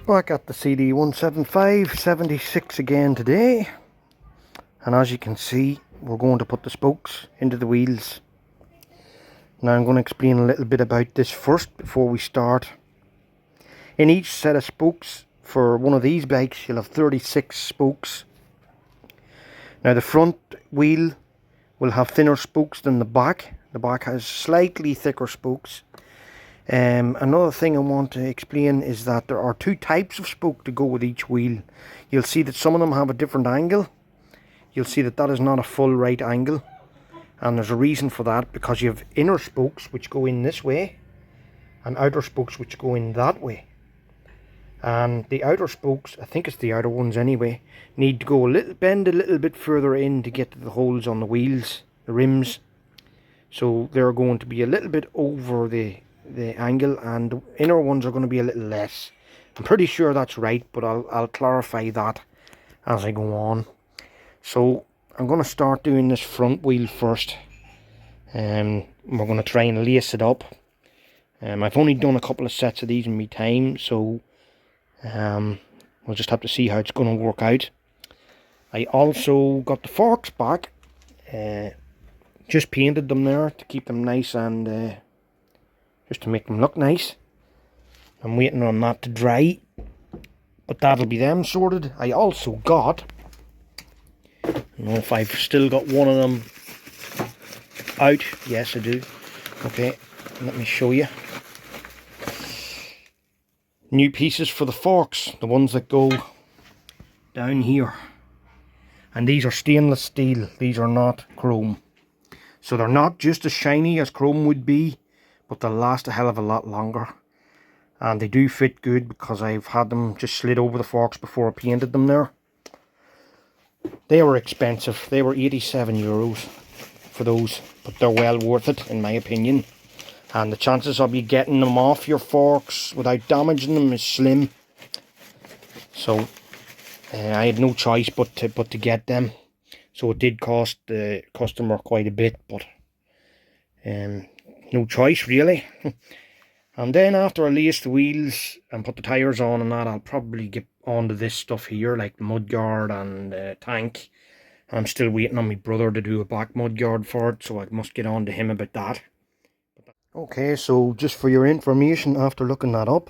back at the CD175-76 again today, and as you can see we're going to put the spokes into the wheels. Now I'm going to explain a little bit about this first before we start. In each set of spokes for one of these bikes you'll have 36 spokes. Now the front wheel will have thinner spokes than the back. The back has slightly thicker spokes. Another thing I want to explain is that there are two types of spoke to go with each wheel. You'll see that some of them have a different angle. You'll see that that is not a full right angle, and there's a reason for that, because you have inner spokes which go in this way and outer spokes which go in that way. And the outer spokes, I think it's the outer ones anyway, need to go bend a little bit further in to get to the holes on the wheels, the rims. So they're going to be a little bit over the angle, and the inner ones are going to be a little less. I'm pretty sure that's right, but I'll clarify that as I go on. So I'm going to start doing this front wheel first. We're going to try and lace it up. I've only done a couple of sets of these in my time, so we'll just have to see how it's going to work out. I also got the forks back. Just painted them there to keep them nice and just to make them look nice. I'm waiting on that to dry, but that'll be them sorted. I also got, I don't know if I've still got one of them out. Yes, I do. Okay, let me show you. New pieces for the forks, the ones that go down here. And these are stainless steel, these are not chrome. So they're not just as shiny as chrome would be, but they'll last a hell of a lot longer. And they do fit good because I've had them just slid over the forks before I painted them there. They were expensive, they were €87 for those, but they're well worth it in my opinion. And the chances of you getting them off your forks without damaging them is slim. So I had no choice but to get them. So it did cost the customer quite a bit, but no choice really. And then after I lace the wheels and put the tyres on and that, I'll probably get onto this stuff here, like the mudguard and tank. I'm still waiting on my brother to do a back mudguard for it, so I must get on to him about that. Okay, so just for your information, after looking that up,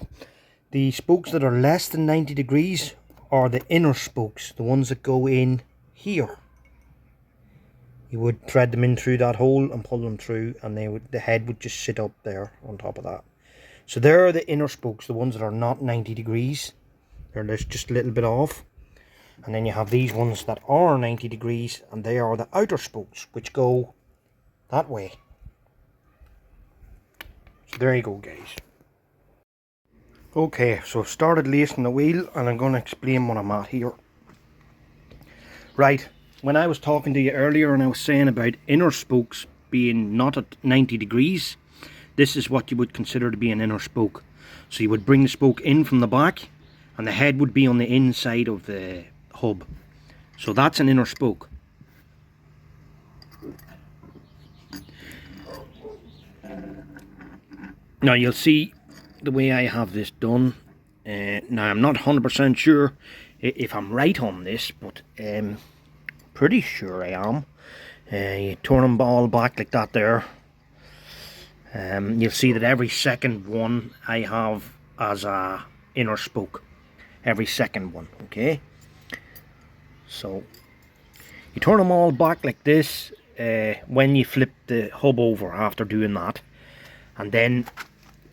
the spokes that are less than 90 degrees are the inner spokes, the ones that go in here. You would thread them in through that hole and pull them through, and the head would just sit up there on top of that. So there are the inner spokes, the ones that are not 90 degrees. They're just a little bit off. And then you have these ones that are 90 degrees, and they are the outer spokes, which go that way. So there you go, guys. Okay, so I've started lacing the wheel, and I'm going to explain what I'm at here. Right, when I was talking to you earlier and I was saying about inner spokes being not at 90 degrees, this is what you would consider to be an inner spoke. So you would bring the spoke in from the back, and the head would be on the inside of the hub. So that's an inner spoke. Now you'll see the way I have this done. Now I'm not 100% sure if I'm right on this, but pretty sure I am. You turn them all back like that there. You'll see that every second one I have as a inner spoke. Every second one, okay? So you turn them all back like this when you flip the hub over after doing that. And then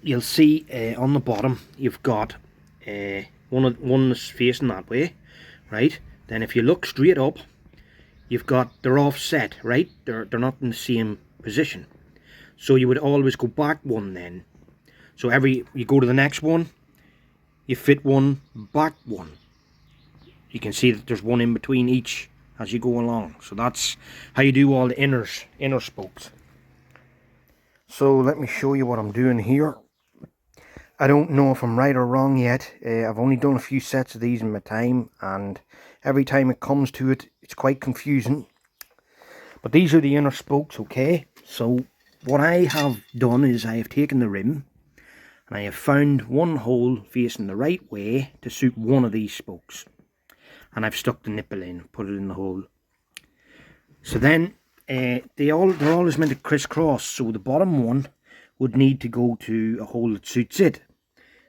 you'll see on the bottom you've got one that's facing that way, right? Then if you look straight up, you've got, they're offset, right? They're not in the same position. So you would always go back one then. So you go to the next one, you fit one, back one. You can see that there's one in between each as you go along. So that's how you do all the inner spokes. So let me show you what I'm doing here. I don't know if I'm right or wrong yet. I've only done a few sets of these in my time, and every time it comes to it, it's quite confusing. But these are the inner spokes, okay? So what I have done is I have taken the rim And I have found one hole facing the right way to suit one of these spokes. And I've stuck the nipple in, put it in the hole. So then, they're always meant to crisscross, so the bottom one would need to go to a hole that suits it.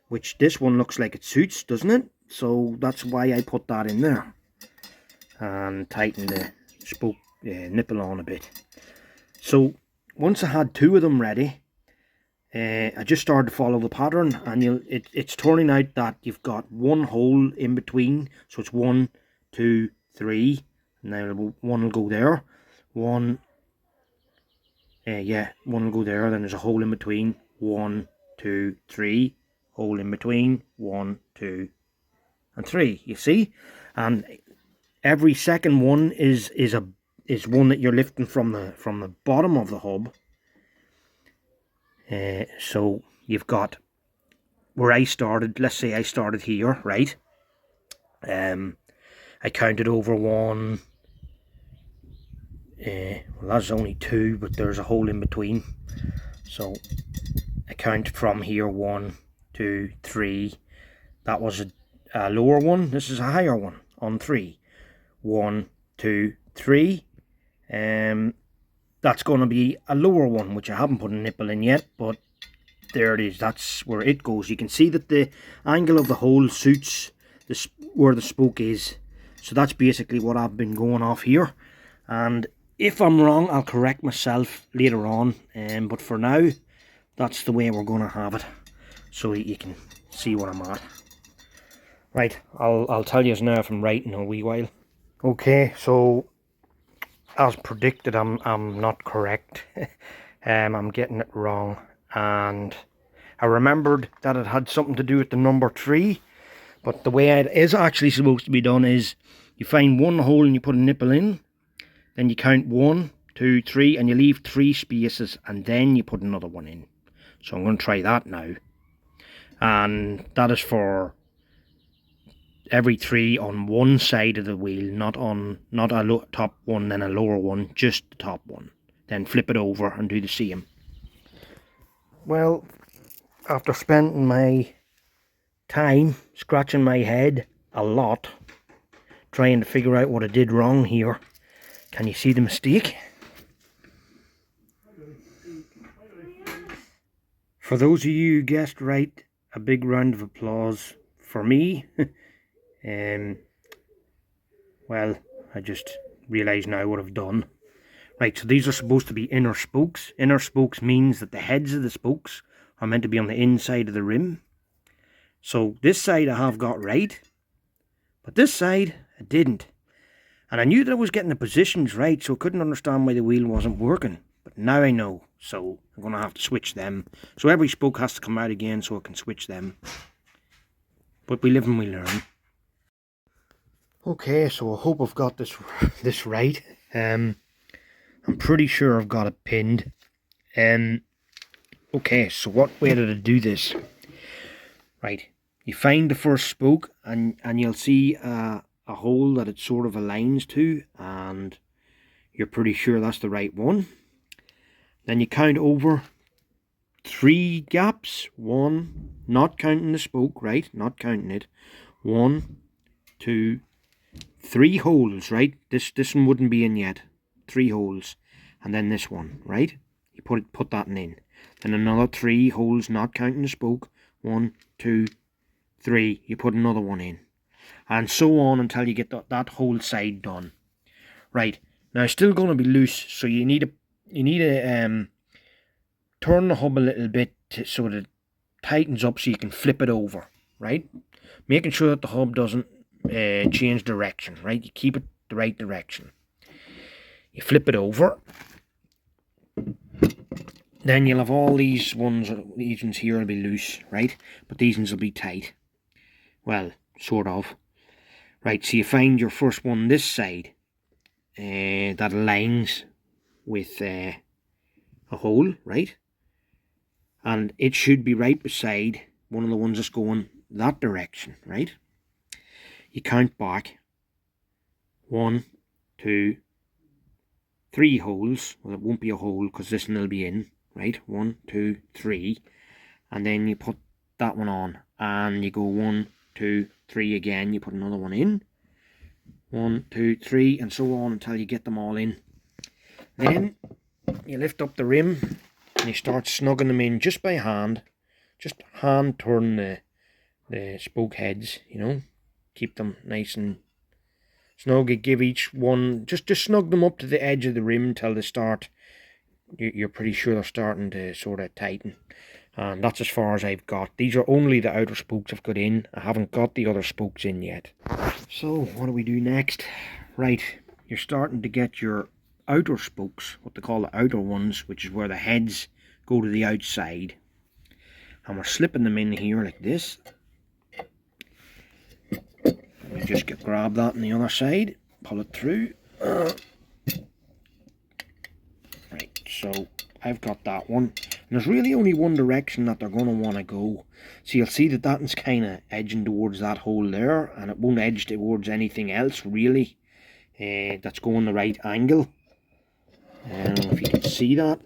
Which this one looks like it suits, doesn't it? So that's why I put that in there. And tighten the spoke nipple on a bit. So once I had two of them ready, I just started to follow the pattern, and it's turning out that you've got one hole in between. So it's 1, 2, 3. Now one will go there. One will go there. Then there's a hole in between. 1, 2, 3. Hole in between. 1, 2, and 3. You see, and every second one is one that you're lifting from the bottom of the hub. So you've got where I started. Let's say I started here, right? I counted over 1. Well, that's only 2, but there's a hole in between. So I counted from here 1, 2, 3. That was a lower one. This is a higher one on 3. 1, 2, 3. That's going to be a lower one, which I haven't put a nipple in yet, but there it is. That's where it goes. You can see that the angle of the hole suits where the spoke is. So that's basically what I've been going off here. And if I'm wrong, I'll correct myself later on. But for now, that's the way we're going to have it, so that you can see what I'm at. Right, I'll tell you now if I'm right in a wee while. Okay, so as predicted, I'm not correct. I'm getting it wrong, and I remembered that it had something to do with the number 3, but the way it is actually supposed to be done is you find one hole and you put a nipple in, then you count 1, 2, 3, and you leave 3 spaces, and then you put another one in. So I'm going to try that now, and that is for every 3 on one side of the wheel, not a top one then a lower one, just the top one. Then flip it over and do the same. Well, after spending my time scratching my head a lot trying to figure out what I did wrong here, can you see the mistake? For those of you who guessed right, a big round of applause for me. Well, I just realised now what I've done. Right, so these are supposed to be inner spokes. Inner spokes means that the heads of the spokes are meant to be on the inside of the rim. So this side I have got right, but this side I didn't. And I knew that I was getting the positions right, so I couldn't understand why the wheel wasn't working. But now I know, so I'm going to have to switch them. So every spoke has to come out again so I can switch them. But we live and we learn. Okay, so I hope I've got this right. I'm pretty sure I've got it pinned. Okay, so what way did I do this? Right, you find the first spoke and you'll see a hole that it sort of aligns to, and you're pretty sure that's the right one. Then you count over 3 gaps. 1, not counting the spoke, right? Not counting it. 1, 2, 3 holes, right? This one wouldn't be in yet. 3 holes, and then this one, right? You put that in. Then another 3 holes, not counting the spoke. 1, 2, 3. You put another one in, and so on until you get that whole side done. Right, now it's still going to be loose, so you need to turn the hub a little bit so that it tightens up, so you can flip it over, right? Making sure that the hub doesn't change direction, right? You keep it the right direction. You flip it over. Then you'll have all these ones here will be loose, right? But these ones will be tight. Well, sort of. Right, so you find your first one this side that aligns with a hole, right? And it should be right beside one of the ones that's going that direction, right? You count back 1, 2, 3 holes. Well, it won't be a hole because this one will be in, right? 1, 2, 3, and then you put that one on, and you go 1, 2, 3 again. You put another one in, 1, 2, 3, and so on until you get them all in. Then you lift up the rim and you start snugging them in just by hand. Just hand turn the spoke heads, you know. Keep them nice and snug. You give each one, just snug them up to the edge of the rim till they start, you're pretty sure they're starting to sort of tighten. And that's as far as I've got. These are only the outer spokes I've got in. I haven't got the other spokes in yet. So what do we do next? Right, you're starting to get your outer spokes, what they call the outer ones, which is where the heads go to the outside. And we're slipping them in here like this. We just grab that on the other side, pull it through. Right, so I've got that one. And there's really only one direction that they're going to want to go. So you'll see that that's kind of edging towards that hole there, and it won't edge towards anything else really that's going the right angle. I don't know if you can see that,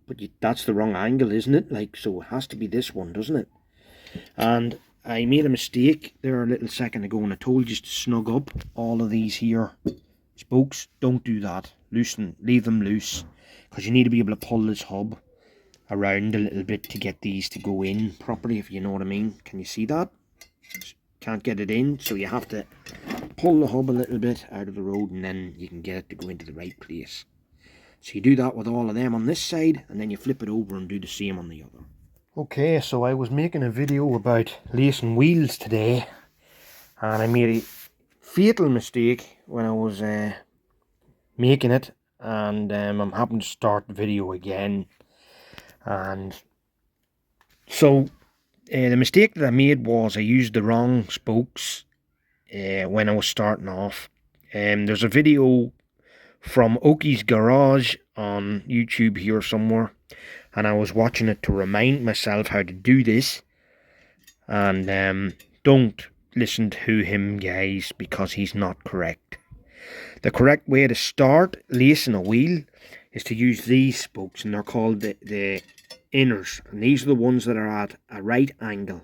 but that's the wrong angle, isn't it? Like, so it has to be this one, doesn't it? And I made a mistake there a little second ago, and I told you to snug up all of these here spokes. Don't do that. Leave them loose, because you need to be able to pull this hub around a little bit to get these to go in properly, if you know what I mean. Can you see that? Can't get it in, so you have to pull the hub a little bit out of the road, and then you can get it to go into the right place. So you do that with all of them on this side, and then you flip it over and do the same on the other. Okay, so I was making a video about lacing wheels today, and I made a fatal mistake when I was making it, and I'm having to start the video again. And so the mistake that I made was I used the wrong spokes when I was starting off. There's a video from Oakie's Garage on YouTube here somewhere, and I was watching it to remind myself how to do this. And don't listen to him, guys, because he's not correct. The correct way to start lacing a wheel is to use these spokes, and they're called the inners, and these are the ones that are at a right angle.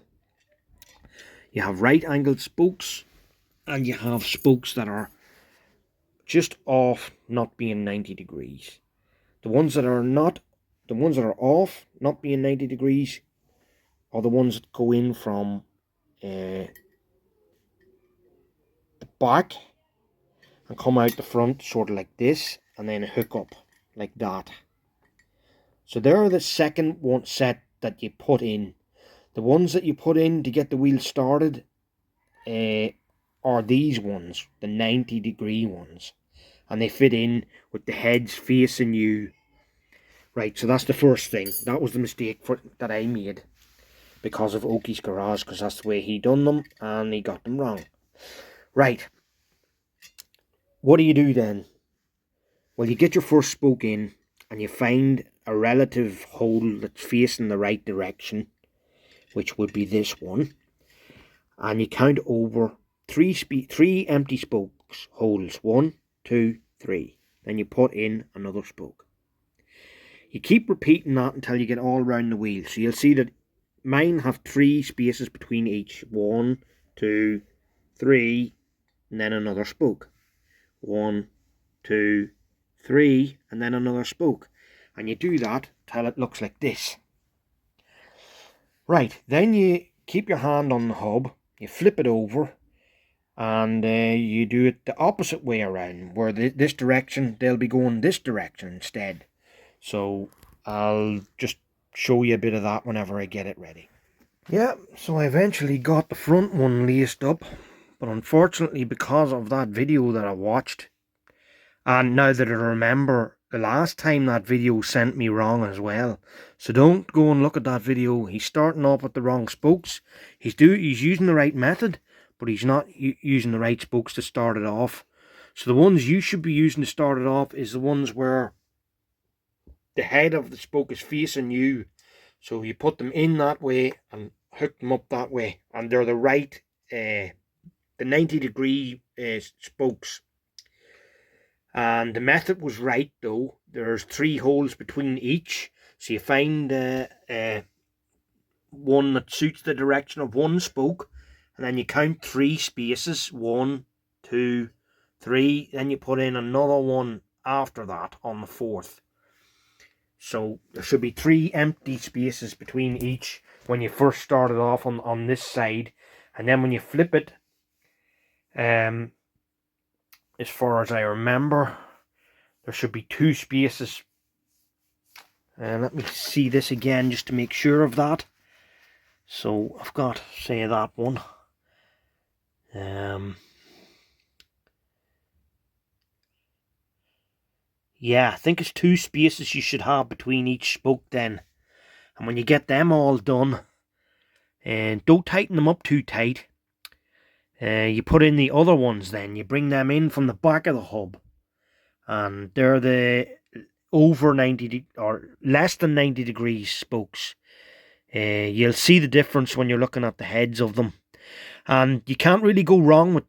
You have right angled spokes, and you have spokes that are just off, not being 90 degrees. The ones that are off, not being 90 degrees, are the ones that go in from the back and come out the front, sort of like this, and then hook up like that. So they're the second one set that you put in. The ones that you put in to get the wheel started are these ones, the 90 degree ones, and they fit in with the heads facing you. Right, so that's the first thing. That was the mistake that I made because of Oakie's Garage, because that's the way he done them, and he got them wrong. Right, what do you do then? Well, you get your first spoke in, and you find a relative hole that's facing the right direction, which would be this one, and you count over three empty spokes holes. 1, 2, 3. Then you put in another spoke. You keep repeating that until you get all around the wheel. So you'll see that mine have 3 spaces between each. 1, 2, 3, and then another spoke. 1, 2, 3, and then another spoke. And you do that till it looks like this. Right, then you keep your hand on the hub, you flip it over, and you do it the opposite way around, where this direction, they'll be going this direction instead. So I'll just show you a bit of that whenever I get it ready. Yeah, so I eventually got the front one laced up, but unfortunately, because of that video that I watched, and now that I remember, the last time that video sent me wrong as well. So don't go and look at that video. He's starting off with the wrong spokes. He's using the right method, but he's not using the right spokes to start it off. So the ones you should be using to start it off is the ones where the head of the spoke is facing you. So you put them in that way and hook them up that way, and they're the right, the 90 degree spokes. And the method was right though. There's 3 holes between each, so you find one that suits the direction of one spoke, and then you count 3 spaces, 1, 2, 3, then you put in another one after that on the 4th. So there should be 3 empty spaces between each when you first started off on this side, and then when you flip it, as far as I remember, there should be 2 spaces. Let me see this again just to make sure of that. So I've got, say, that one. Yeah, I think it's 2 spaces you should have between each spoke then. And when you get them all done, and don't tighten them up too tight, you put in the other ones then. You bring them in from the back of the hub. And they're the over 90 or less than 90 degrees spokes. You'll see the difference when you're looking at the heads of them. And you can't really go wrong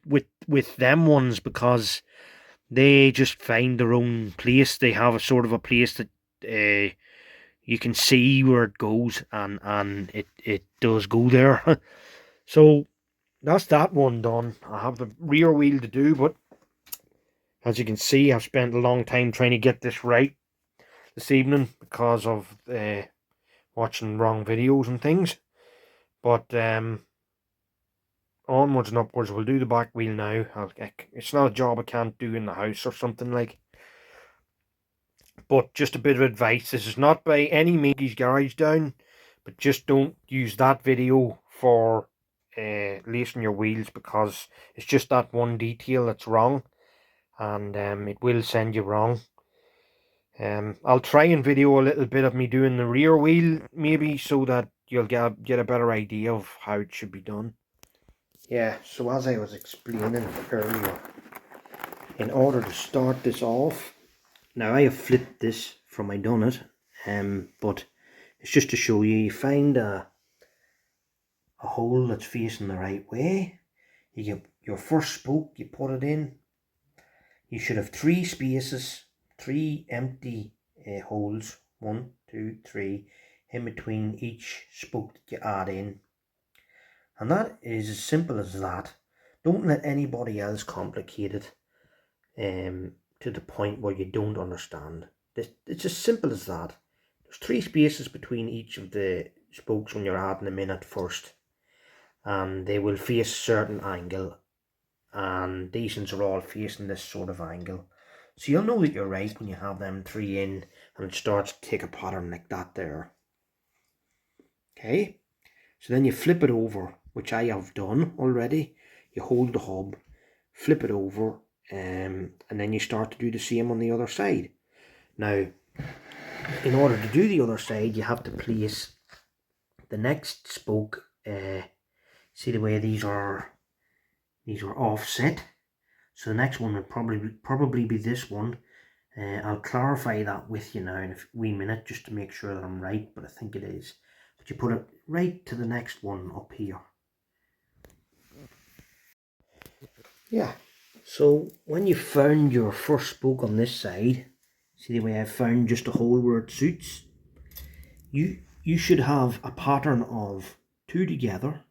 with them ones, because they just find their own place. They have a sort of a place that you can see where it goes, and it does go there. So that's that one done. I have the rear wheel to do, but as you can see, I've spent a long time trying to get this right this evening because of watching wrong videos and things. But onwards and upwards, we'll do the back wheel now. It's not a job I can't do in the house or something like. But just a bit of advice, this is not by any means garage down, but just don't use that video for lacing your wheels, because it's just that one detail that's wrong, and it will send you wrong. I'll try and video a little bit of me doing the rear wheel, maybe, so that you'll get a better idea of how it should be done. Yeah, so as I was explaining earlier, in order to start this off, now I have flipped this from I done it, but it's just to show you. You find a hole that's facing the right way. You get your first spoke, you put it in. You should have 3 spaces, 3 empty holes, 1, 2, 3, in between each spoke that you add in. And that is as simple as that. Don't let anybody else complicate it to the point where you don't understand. It's as simple as that. There's 3 spaces between each of the spokes when you're adding them in at first. And they will face a certain angle. And these ones are all facing this sort of angle. So you'll know that you're right when you have them 3 in and it starts to take a pattern like that there. Okay, so then you flip it over, which I have done already. You hold the hub, flip it over, and then you start to do the same on the other side. Now, in order to do the other side, you have to place the next spoke. See the way these are offset. So the next one would probably be this one. I'll clarify that with you now in a wee minute, just to make sure that I'm right, but I think it is. But you put it right to the next one up here. Yeah, so when you found your first spoke on this side, see the way I've found just a hole where it suits, you should have a pattern of 2 together,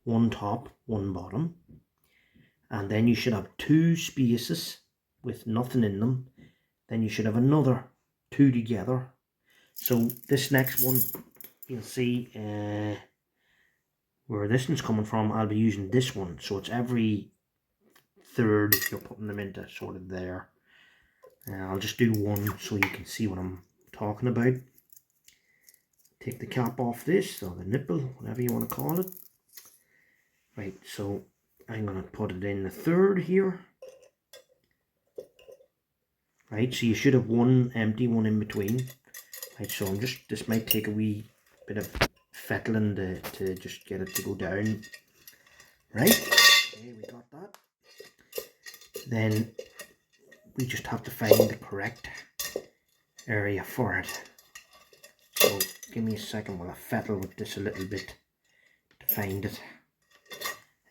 1 top, 1 bottom. And then you should have 2 spaces with nothing in them. Then you should have another 2 together. So this next one, you'll see where this one's coming from, I'll be using this one. So it's every third you're putting them into sort of there. I'll just do one so you can see what I'm talking about. Take the cap off this, or the nipple, whatever you want to call it. Right, so I'm going to put it in the third here. Right, so you should have 1 empty, 1 in between. Right, so this might take a wee bit of fettling to just get it to go down. Right, okay, we got that. Then we just have to find the correct area for it. So give me a second while I fettle with this a little bit to find it.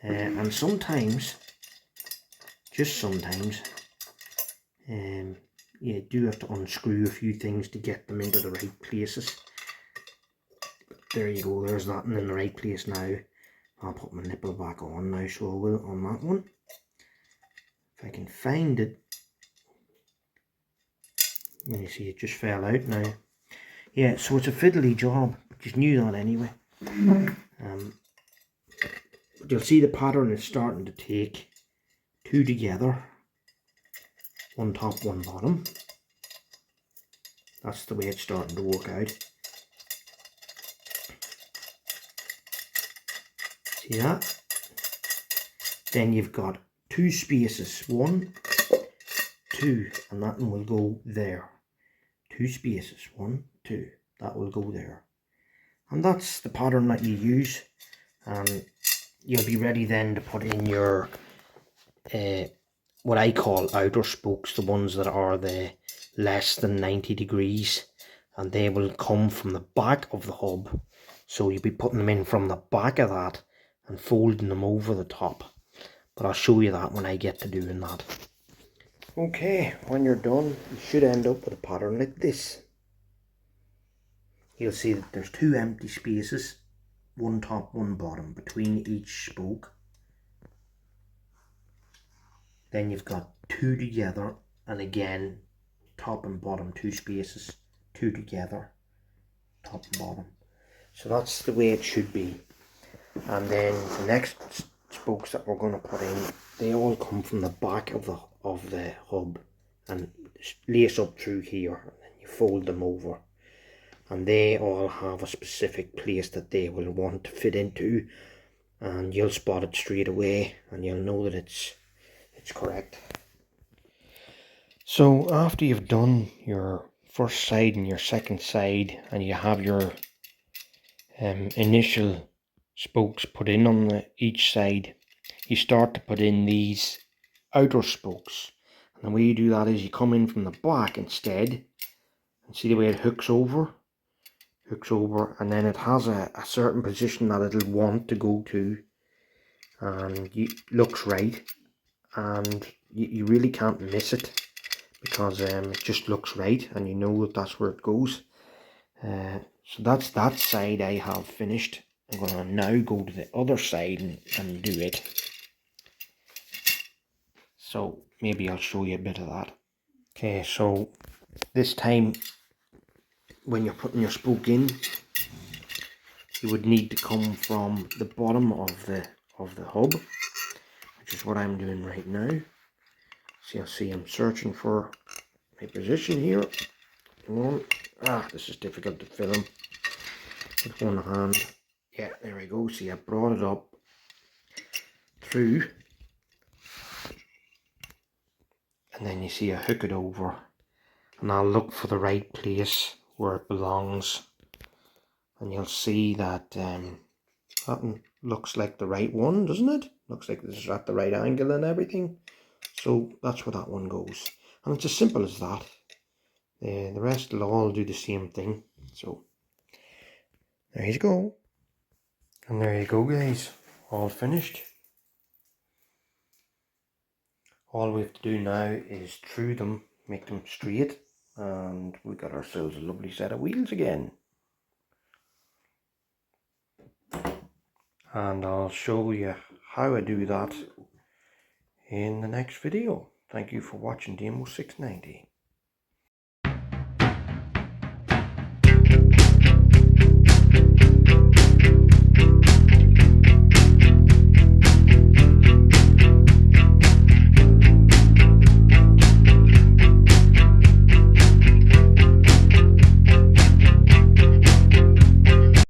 And sometimes, just sometimes, you do have to unscrew a few things to get them into the right places. there you go, there's that in the right place now. I'll put my nipple back on now, so I will on that one. If I can find it. You see it just fell out now. Yeah, so it's a fiddly job, just knew that anyway. But you'll see the pattern is starting to take two together, one top, one bottom. That's the way it's starting to work out. See that? Then you've got two spaces, 1, 2, and that one will go there. Two spaces, 1, 2, that will go there. And that's the pattern that you use. And you'll be ready then to put in your what I call outer spokes, the ones that are the less than 90 degrees, and they will come from the back of the hub. So you'll be putting them in from the back of that and folding them over the top. But I'll show you that when I get to doing that. Okay, when you're done, you should end up with a pattern like this. You'll see that there's two empty spaces, one top, one bottom, between each spoke. Then you've got two together, and again, top and bottom, two spaces, two together, top and bottom. So that's the way it should be. And then the next spokes that we're going to put in, they all come from the back of the hub and lace up through here, and then you fold them over. And they all have a specific place that they will want to fit into, and you'll spot it straight away and you'll know that it's correct. So after you've done your first side and your second side, and you have your initial spokes put in on each side, you start to put in these outer spokes. And the way you do that is you come in from the back instead, and see the way it hooks over, and then it has a certain position that it'll want to go to, and it looks right, and you really can't miss it, because it just looks right and you know that that's where it goes. So that's that side I have finished. I'm going to now go to the other side and do it. So maybe I'll show you a bit of that. Okay, so this time when you're putting your spoke in, you would need to come from the bottom of the hub, which is what I'm doing right now. So you'll see I'm searching for my position here. Come on. This is difficult to film with one hand. Yeah, there we go. See, I brought it up through, and then you see I hook it over, and I'll look for the right place where it belongs, and you'll see that that one looks like the right one, doesn't it? Looks like this is at the right angle and everything. So that's where that one goes, and it's as simple as that. The rest will all do the same thing. So there you go. And there you go, guys. All finished. All we have to do now is true them, make them straight, and we got ourselves a lovely set of wheels again. And I'll show you how I do that in the next video. Thank you for watching Damo 690.